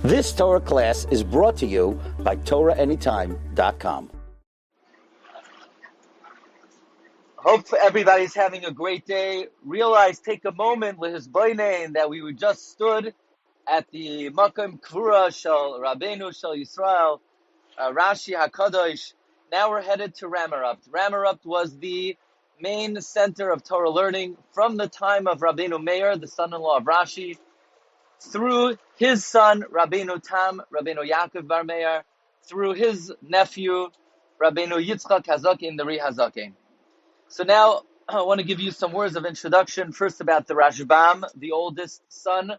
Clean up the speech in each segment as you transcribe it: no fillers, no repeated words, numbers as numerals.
This Torah class is brought to you by TorahAnytime.com. Hope everybody's having a great day. Realize, take a moment with his boyne that we just stood at the Makam Kvura Shel Rabbeinu Shel Yisrael, Rashi HaKadosh. Now we're headed to Ramerupt. Ramerupt was the main center of Torah learning from the time of Rabbeinu Meir, the son-in-law of Rashi, through his son, Rabbeinu Tam, Rabbeinu Yaakov Bar Meir, through his nephew, Rabbeinu Yitzchak Hazakin, the Ri Hazakin. So now I want to give you some words of introduction. First about the Rashbam, the oldest son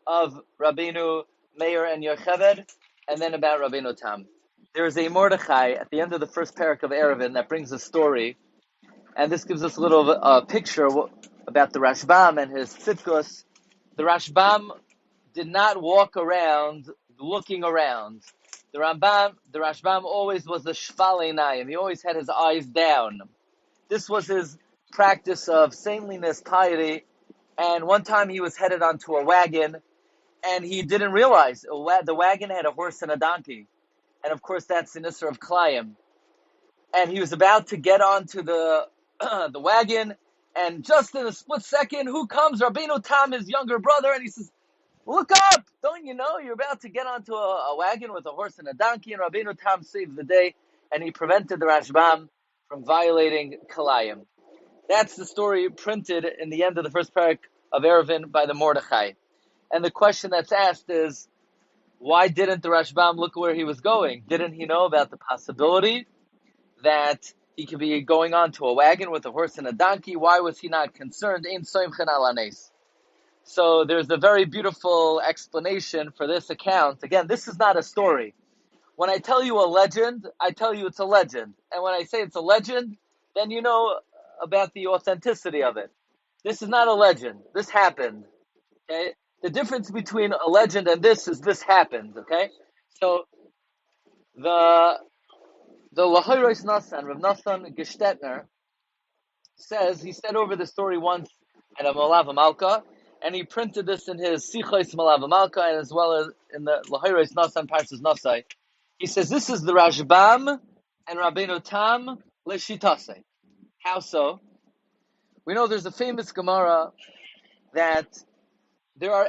of Rabbeinu Meir and Yocheved, and then about Rabbeinu Tam. There is a Mordechai at the end of the first parak of Erevin that brings a story, and this gives us a little picture about the Rashbam and his tzidkus. The Rashbam did not walk around looking around. The Rashbam always was a shvalei nayim. He always had his eyes down. This was his practice of saintliness, piety, and one time he was headed onto a wagon, and he didn't realize the wagon had a horse and a donkey, and of course that's the Isser of Klayim. And he was about to get onto the the wagon, and just in a split second, who comes? Rabbeinu Tam, his younger brother, and he says, "Look up! Don't you know you're about to get onto a wagon with a horse and a donkey?" And Rabbeinu Tam saved the day, and he prevented the Rashbam from violating Kalayim. That's the story printed in the end of the first parak of Erevin by the Mordechai. And the question that's asked is, why didn't the Rashbam look where he was going? Didn't he know about the possibility that he could be going on to a wagon with a horse and a donkey? Why was he not concerned? Ein soimchen al hanes. So there's a very beautiful explanation for this account. Again, this is not a story. When I tell you a legend, I tell you it's a legend. And when I say it's a legend, then you know about the authenticity of it. This is not a legend. This happened. Okay? The difference between a legend and this is this happened. Okay? So the Lahoros Nasan, Rav Nasan Gestetner, says, he said over the story once at a Malav Malka, and he printed this in his Sichos Malav Malka, and as well as in the Lahoros Nasan Parshas Nasai. He says, this is the Rashbam and Rabbeinu Tam Leshitase. How so? We know there's a famous Gemara that there are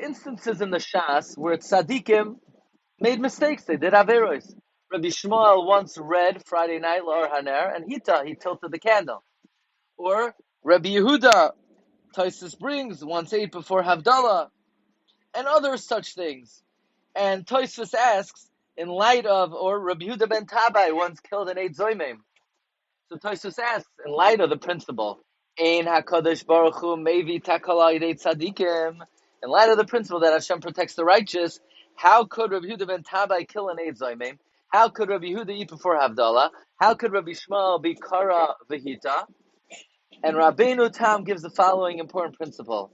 instances in the Shas where tzaddikim made mistakes. They did averos. Rabbi Shmuel once read Friday night La'or Haner, and he tilted the candle. Or Rabbi Yehuda, Tosfos brings, once ate before Havdalah, and other such things. And Tosfos asks, in light of, or Rabbi Yehuda ben Tabai once killed an Eid Zoymim. So Tosfos asks, in light of the principle, Ein HaKadosh Baruch Hu Mevi Takala Yidei Tzadikim, in light of the principle that Hashem protects the righteous, how could Rabbi Yehuda ben Tabai kill an Eid Zoymim? How could Rabbi Yehuda eat before Havdalah? How could Rabbi Shmuel be Kara V'hita? And Rabbeinu Tam gives the following important principle.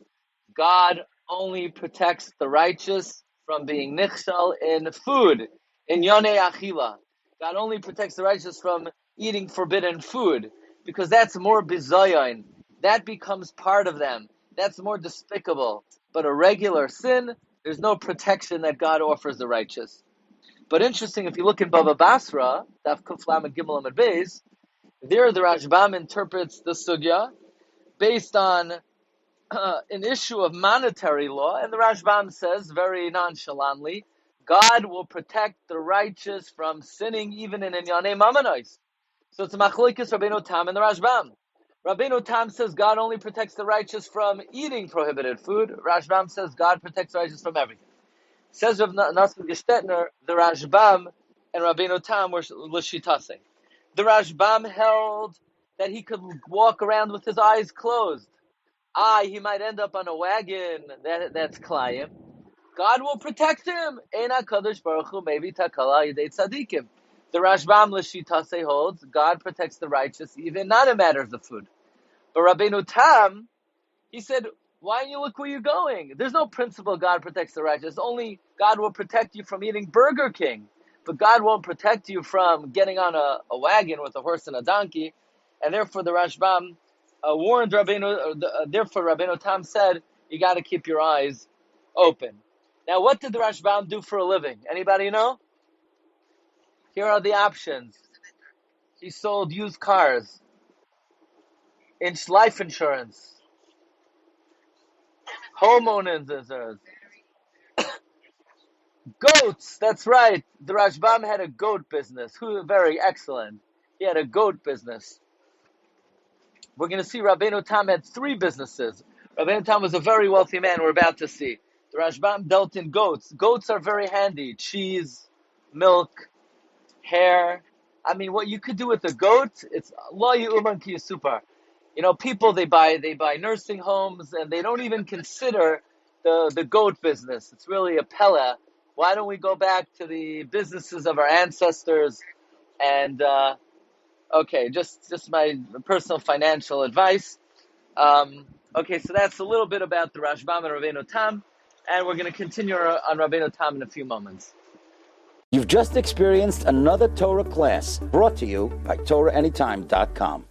God only protects the righteous from being nichshal in food, in yonei achila. God only protects the righteous from eating forbidden food, because that's more bizayon. That becomes part of them. That's more despicable. But a regular sin, there's no protection that God offers the righteous. But interesting, if you look in Baba Basra, Daf Kuf Lamed Gimel Amud Beis, there the Rashbam interprets the sugya based on an issue of monetary law, and the Rashbam says very nonchalantly, God will protect the righteous from sinning even in Inyanei Mamonos. So it's a machlokes Rabbeinu Tam and the Rashbam. Rabbeinu Tam says God only protects the righteous from eating prohibited food. Rashbam says God protects the righteous from everything. Says Rav Nasan Gestetner, the Rashbam and Rabbeinu Tam were l'shitase. The Rashbam held that he could walk around with his eyes closed. He might end up on a wagon, that's Klayim. God will protect him. Ein HaKadosh Baruch Hu Mevi Takala Yidei Tzadikim. The Rashbam l'shitase holds God protects the righteous even not in matters of food. But Rabbeinu Tam, he said, why don't you look where you're going? There's no principle God protects the righteous. Only God will protect you from eating Burger King. But God won't protect you from getting on a wagon with a horse and a donkey. And therefore the Rashbam warned Rabbeinu, therefore Rabbeinu Tam said, you got to keep your eyes open. Now, what did the Rashbam do for a living? Anybody know? Here are the options. He sold used cars, life insurance, homeowners, goats. That's right. The Rashbam had a goat business. Very excellent. He had a goat business. We're going to see Rabbeinu Tam had 3 businesses. Rabbeinu Tam was a very wealthy man. We're about to see. The Rashbam dealt in goats. Goats are very handy. Cheese, milk, hair. I mean, what you could do with a goat, it's lo yu'uman ki yisupar. You know, people they buy nursing homes and they don't even consider the goat business. It's really a pella. Why don't we go back to the businesses of our ancestors? And okay, just my personal financial advice. Okay, so that's a little bit about the Rashbam and Rabbeinu Tam, and we're going to continue on Rabbeinu Tam in a few moments. You've just experienced another Torah class brought to you by TorahAnytime.com.